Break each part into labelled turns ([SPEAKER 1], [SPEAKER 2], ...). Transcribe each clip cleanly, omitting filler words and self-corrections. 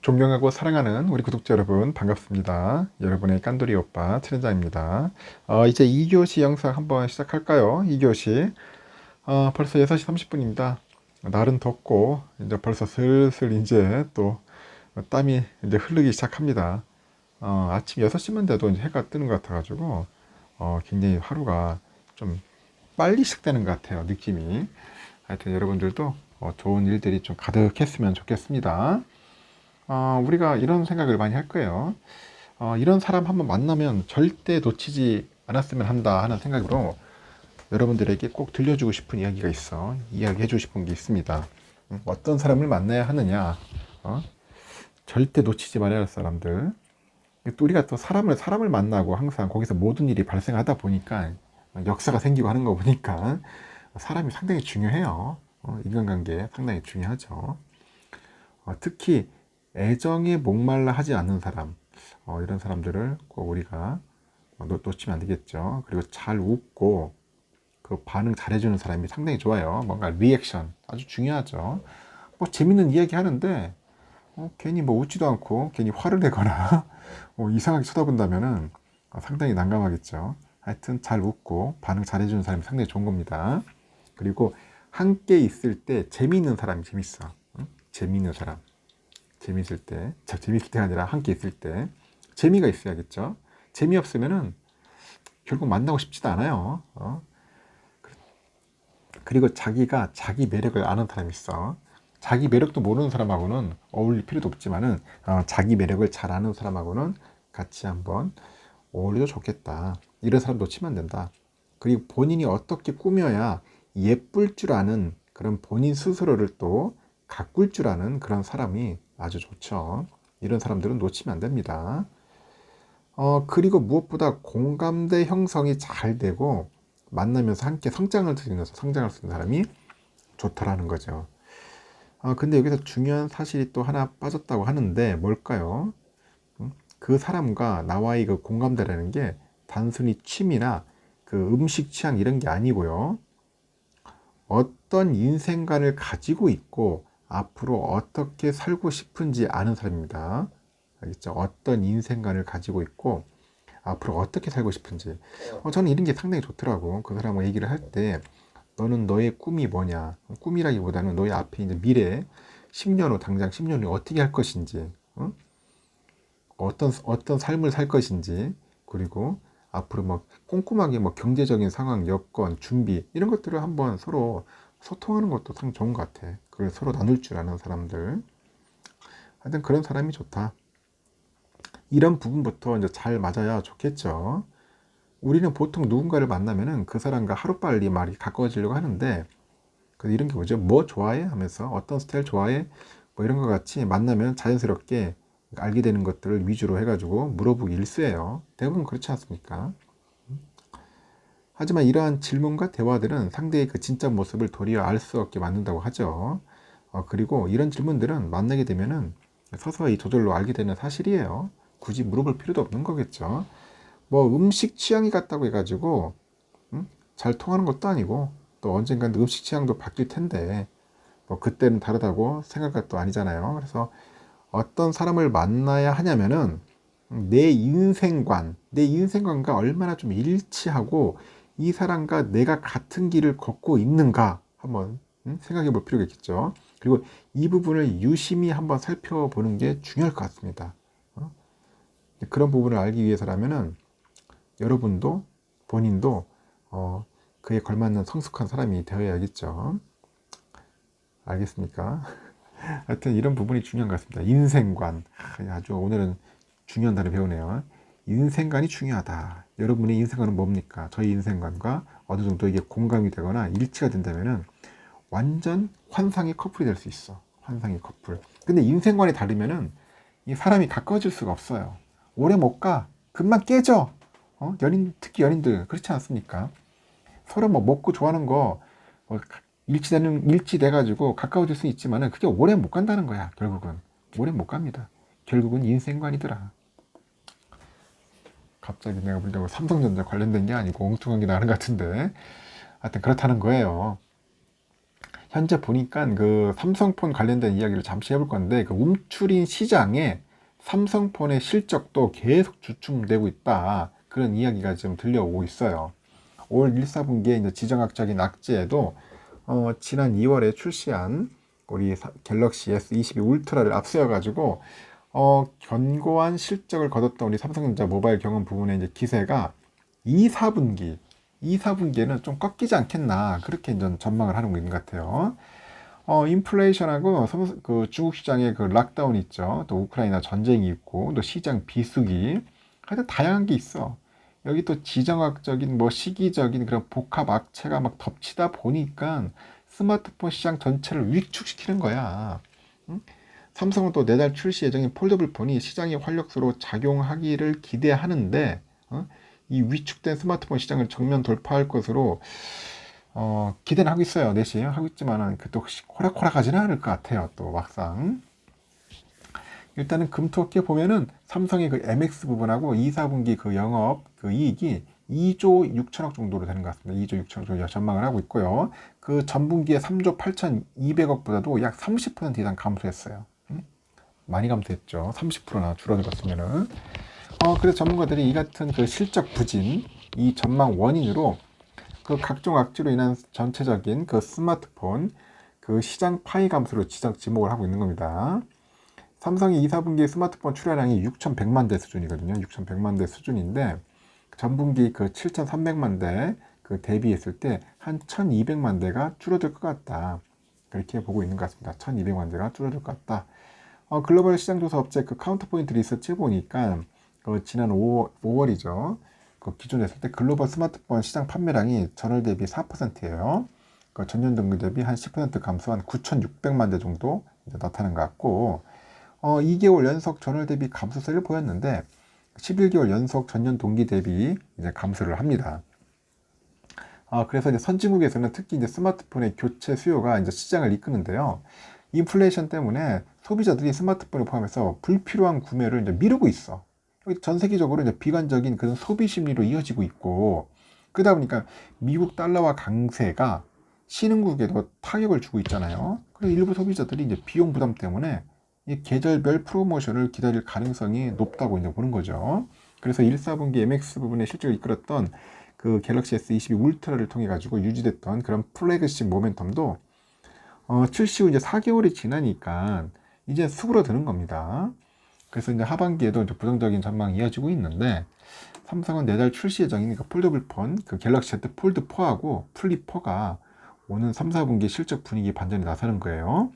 [SPEAKER 1] 존경하고 사랑하는 우리 구독자 여러분 반갑습니다. 여러분의 깐돌이 오빠 최현장입니다. 이제 2교시 영상 한번 시작할까요? 2교시 벌써 6시 30분입니다. 날은 덥고 이제 벌써 슬슬 이제 또 땀이 이제 흐르기 시작합니다. 아침 6시만 돼도 이제 해가 뜨는 것 같아가지고 굉장히 하루가 좀 빨리 시작되는 것 같아요. 느낌이. 하여튼 여러분들도 좋은 일들이 좀 가득했으면 좋겠습니다. 우리가 이런 생각을 많이 할 거예요. 이런 사람 한번 만나면 절대 놓치지 않았으면 한다 하는 생각으로 여러분들에게 꼭 들려주고 싶은 이야기가 있어. 이야기해주고 싶은 게 있습니다. 어떤 사람을 만나야 하느냐. 절대 놓치지 말아야 할 사람들. 또 우리가 또 사람을 만나고 항상 거기서 모든 일이 발생하다 보니까 역사가 생기고 하는 거 보니까 사람이 상당히 중요해요. 인간관계 상당히 중요하죠. 특히 애정에 목말라 하지 않는 사람, 이런 사람들을 꼭 우리가 놓치면 안 되겠죠. 그리고 잘 웃고 그 반응 잘해주는 사람이 상당히 좋아요. 뭔가 리액션 아주 중요하죠. 뭐 재밌는 이야기 하는데 괜히 뭐 웃지도 않고 괜히 화를 내거나 이상하게 쳐다본다면은 상당히 난감하겠죠. 하여튼 잘 웃고 반응 잘해주는 사람이 상당히 좋은 겁니다. 그리고 함께 있을 때 재미있는 사람이 재밌어. 응? 재미있는 사람. 재밌을 때, 재밌을 때가 아니라 함께 있을 때 재미가 있어야겠죠. 재미없으면은 결국 만나고 싶지도 않아요. 그리고 자기가 자기 매력을 아는 사람이 있어. 자기 매력도 모르는 사람하고는 어울릴 필요도 없지만은 자기 매력을 잘 아는 사람하고는 같이 한번 어울려도 좋겠다. 이런 사람 놓치면 안 된다. 그리고 본인이 어떻게 꾸며야 예쁠 줄 아는 그런 본인 스스로를 또 가꿀 줄 아는 그런 사람이 아주 좋죠. 이런 사람들은 놓치면 안 됩니다. 그리고 무엇보다 공감대 형성이 잘 되고 만나면서 함께 성장할 수 있는 사람이 좋다라는 거죠. 근데 여기서 중요한 사실이 또 하나 빠졌다고 하는데 뭘까요? 그 사람과 나와의 그 공감대라는 게 단순히 취미나 그 음식 취향 이런 게 아니고요. 어떤 인생관을 가지고 있고 앞으로 어떻게 살고 싶은지 아는 사람입니다. 알겠죠? 어떤 인생관을 가지고 있고 앞으로 어떻게 살고 싶은지. 저는 이런 게 상당히 좋더라고. 그 사람과 얘기를 할 때 너는 너의 꿈이 뭐냐? 꿈이라기보다는 너의 앞에 이제 미래 10년 후 당장 10년 후 어떻게 할 것인지, 어떤 삶을 살 것인지, 그리고 앞으로 뭐 꼼꼼하게 뭐 경제적인 상황, 여건, 준비 이런 것들을 한번 서로 소통하는 것도 참 좋은 것 같아. 그걸 서로 나눌 줄 아는 사람들. 하여튼 그런 사람이 좋다. 이런 부분부터 이제 잘 맞아야 좋겠죠. 우리는 보통 누군가를 만나면은 그 사람과 하루빨리 말이 가까워지려고 하는데, 이런 게 뭐죠? 뭐 좋아해? 하면서 어떤 스타일 좋아해? 뭐 이런 것 같이 만나면 자연스럽게 알게 되는 것들을 위주로 해가지고 물어보기 일쑤예요. 대부분 그렇지 않습니까? 하지만 이러한 질문과 대화들은 상대의 그 진짜 모습을 도리어 알 수 없게 만든다고 하죠. 그리고 이런 질문들은 만나게 되면은 서서히 저절로 알게 되는 사실이에요. 굳이 물어볼 필요도 없는 거겠죠. 뭐 음식 취향이 같다고 해가지고 잘 통하는 것도 아니고 또 언젠간 음식 취향도 바뀔 텐데 뭐 그때는 다르다고 생각할 것도 아니잖아요. 그래서 어떤 사람을 만나야 하냐면은 내 인생관과 얼마나 좀 일치하고 이 사람과 내가 같은 길을 걷고 있는가 한번 생각해 볼 필요가 있겠죠. 그리고 이 부분을 유심히 한번 살펴보는 게 중요할 것 같습니다. 그런 부분을 알기 위해서라면은 여러분도 본인도 그에 걸맞는 성숙한 사람이 되어야겠죠. 알겠습니까? 하여튼 이런 부분이 중요한 것 같습니다. 인생관. 아주 오늘은 중요한 단어 배우네요. 인생관이 중요하다. 여러분의 인생관은 뭡니까? 저희 인생관과 어느 정도 이게 공감이 되거나 일치가 된다면은 완전 환상의 커플이 될 수 있어. 환상의 커플. 근데 인생관이 다르면은 이 사람이 가까워질 수가 없어요. 오래 못 가. 금방 깨져. 특히 연인들 그렇지 않습니까? 서로 뭐 먹고 좋아하는 거 일치돼가지고 가까워질 수 있지만은 그게 오래 못 간다는 거야. 결국은 오래 못 갑니다. 결국은 인생관이더라. 갑자기 내가 보려고 삼성전자 관련된 게 아니고 엉뚱한 게 나는 것 같은데 하여튼 그렇다는 거예요. 현재 보니까 그 삼성폰 관련된 이야기를 잠시 해볼 건데, 그 움츠린 시장에 삼성폰의 실적도 계속 주춤되고 있다. 그런 이야기가 지금 들려오고 있어요. 올 1, 4분기에 이제 지정학적인 악재에도 지난 2월에 출시한 우리 갤럭시 S22 울트라를 앞세워 가지고 견고한 실적을 거뒀던 우리 삼성전자 모바일 경험 부분의 이제 기세가 2, 4분기에는 좀 꺾이지 않겠나 그렇게 이제 전망을 하는 거 있는 것 같아요. 인플레이션하고 그 중국 시장의 그 락다운 있죠. 또 우크라이나 전쟁이 있고 또 시장 비수기 하여튼 다양한 게 있어. 여기 또 지정학적인 뭐 시기적인 그런 복합 악재가 막 덮치다 보니까 스마트폰 시장 전체를 위축시키는 거야. 응? 삼성은 또 내달 출시 예정인 폴더블 폰이 시장의 활력소로 작용하기를 기대하는데 이 위축된 스마트폰 시장을 정면 돌파할 것으로 기대는 하고 있어요. 내심 하고 있지만은 그또 호락호락하지는 않을 것 같아요. 또 막상 일단은 금토끼 보면은 삼성의 그 MX 부분하고 2, 4분기 그 영업 그 이익이 2조 6천억 정도로 되는 것 같습니다. 2조 6천억 정도 전망을 하고 있고요. 그 전분기에 3조 8,200억보다도 약 30% 이상 감소했어요. 많이 감소했죠. 30%나 줄어들었으면은. 그래서 전문가들이 이 같은 그 실적 부진, 이 전망 원인으로 그 각종 악재로 인한 전체적인 그 스마트폰 그 시장 파이 감소로 지목을 하고 있는 겁니다. 삼성이 2, 4분기 스마트폰 출하량이 6,100만 대 수준이거든요. 6,100만 대 수준인데 전분기 그 7,300만 대 그 대비했을 때 한 1,200만 대가 줄어들 것 같다. 그렇게 보고 있는 것 같습니다. 1,200만 대가 줄어들 것 같다. 글로벌 시장조사 업체 그 카운터포인트 리서치 보니까 그 지난 5월이죠. 그 기준했을 때 글로벌 스마트폰 시장 판매량이 전월 대비 4%예요. 그 전년 동기 대비 한 10% 감소한 9,600만 대 정도 나타난 것 같고 2개월 연속 전월 대비 감소세를 보였는데 11개월 연속 전년 동기 대비 이제 감소를 합니다. 그래서 이제 선진국에서는 특히 이제 스마트폰의 교체 수요가 이제 시장을 이끄는데요. 인플레이션 때문에 소비자들이 스마트폰을 포함해서 불필요한 구매를 이제 미루고 있어. 전 세계적으로 이제 비관적인 그런 소비 심리로 이어지고 있고, 그러다 보니까 미국 달러화 강세가 신흥국에도 타격을 주고 있잖아요. 그래서 일부 소비자들이 이제 비용 부담 때문에 이 계절별 프로모션을 기다릴 가능성이 높다고 이제 보는 거죠. 그래서 1, 4분기 MX 부분의 실적을 이끌었던 그 갤럭시 S22 울트라를 통해 가지고 유지됐던 그런 플래그십 모멘텀도 출시 후 이제 4개월이 지나니까 이제 수그러드는 겁니다. 그래서 이제 하반기에도 이제 부정적인 전망이 이어지고 있는데 삼성은 내달 출시 예정인 그 폴더블 폰, 그 갤럭시 Z 폴드 4하고 플립 4가 오는 3, 4분기 실적 분위기 반전에 나서는 거예요.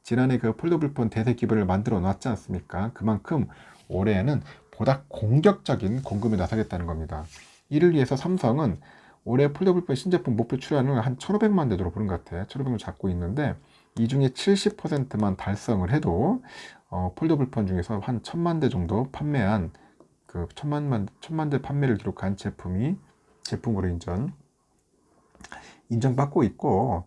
[SPEAKER 1] 지난해 그 폴더블 폰 대세 기반을 만들어 놨지 않습니까? 그만큼 올해에는 보다 공격적인 공급에 나서겠다는 겁니다. 이를 위해서 삼성은 올해 폴더블폰 신제품 목표 출하량을 한 1,500만 대도로 보는 것 같아요. 1,500을 잡고 있는데 이 중에 70%만 달성을 해도 폴더블폰 중에서 한 1,000만 대 정도 판매한 그 1,000만 대 판매를 기록한 제품으로 인정받고 있고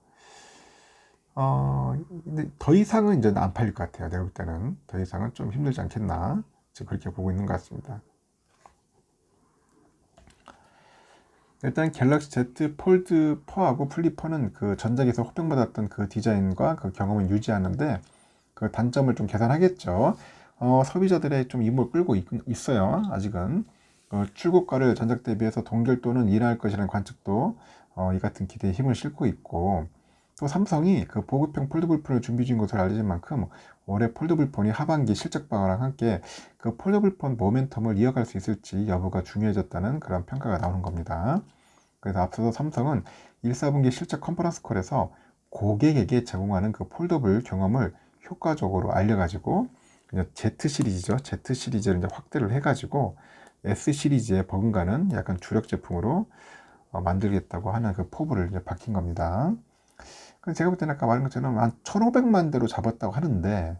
[SPEAKER 1] 근데 더 이상은 이제 안 팔릴 것 같아요. 내가 볼 때는 더 이상은 좀 힘들지 않겠나 지금 그렇게 보고 있는 것 같습니다. 일단 갤럭시 Z 폴드 4하고 플립 4는 그 전작에서 호평받았던 그 디자인과 그 경험을 유지하는데 그 단점을 좀 개선하겠죠. 소비자들의 좀 입을 끌고 있어요. 아직은 출고가를 전작 대비해서 동결 또는 인하할 것이라는 관측도 이 같은 기대에 힘을 싣고 있고 또 삼성이 그 보급형 폴더블 폰을 준비 중인 것으로 알려진 만큼 올해 폴더블 폰이 하반기 실적 방어랑 함께 그 폴더블 폰 모멘텀을 이어갈 수 있을지 여부가 중요해졌다는 그런 평가가 나오는 겁니다. 그래서 앞서서 삼성은 1, 4분기 실적 컨퍼런스 콜에서 고객에게 제공하는 그 폴더블 경험을 효과적으로 알려가지고 Z 시리즈죠. Z 시리즈를 이제 확대를 해가지고 S 시리즈에 버금가는 약간 주력 제품으로 만들겠다고 하는 그 포부를 이제 밝힌 겁니다. 제가 볼 때는 아까 말한 것처럼 한 1,500만 대로 잡았다고 하는데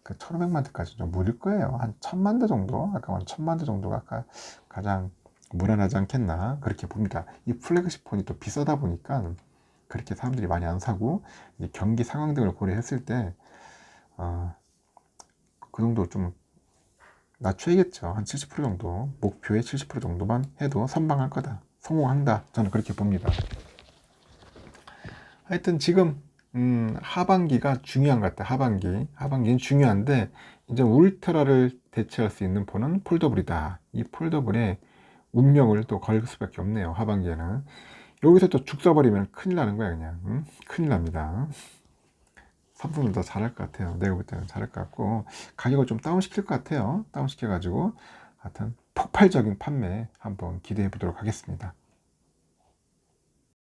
[SPEAKER 1] 그 1,500만 대까지 좀 무릴 거예요. 한 1,000만 대 정도, 아까 한 1,000만 대 정도가 아까 가장 무난하지 않겠나 그렇게 봅니다. 이 플래그십 폰이 또 비싸다 보니까 그렇게 사람들이 많이 안 사고 경기 상황 등을 고려했을 때 그 정도 좀 낮춰야겠죠. 한 70% 정도 목표의 70% 정도만 해도 선방할 거다, 성공한다, 저는 그렇게 봅니다. 하여튼 지금 하반기가 중요한 것 같아. 하반기는 중요한데, 이제 울트라를 대체할 수 있는 폰은 폴더블이다. 이 폴더블에 운명을 또 걸 수밖에 없네요. 하반기에는. 여기서 또 죽 써버리면 큰일 나는 거야, 그냥. 큰일 납니다. 삼성은 더 잘할 것 같아요. 내가 볼 때는 잘할 것 같고, 가격을 좀 다운시킬 것 같아요. 다운시켜가지고, 하여튼 폭발적인 판매 한번 기대해 보도록 하겠습니다.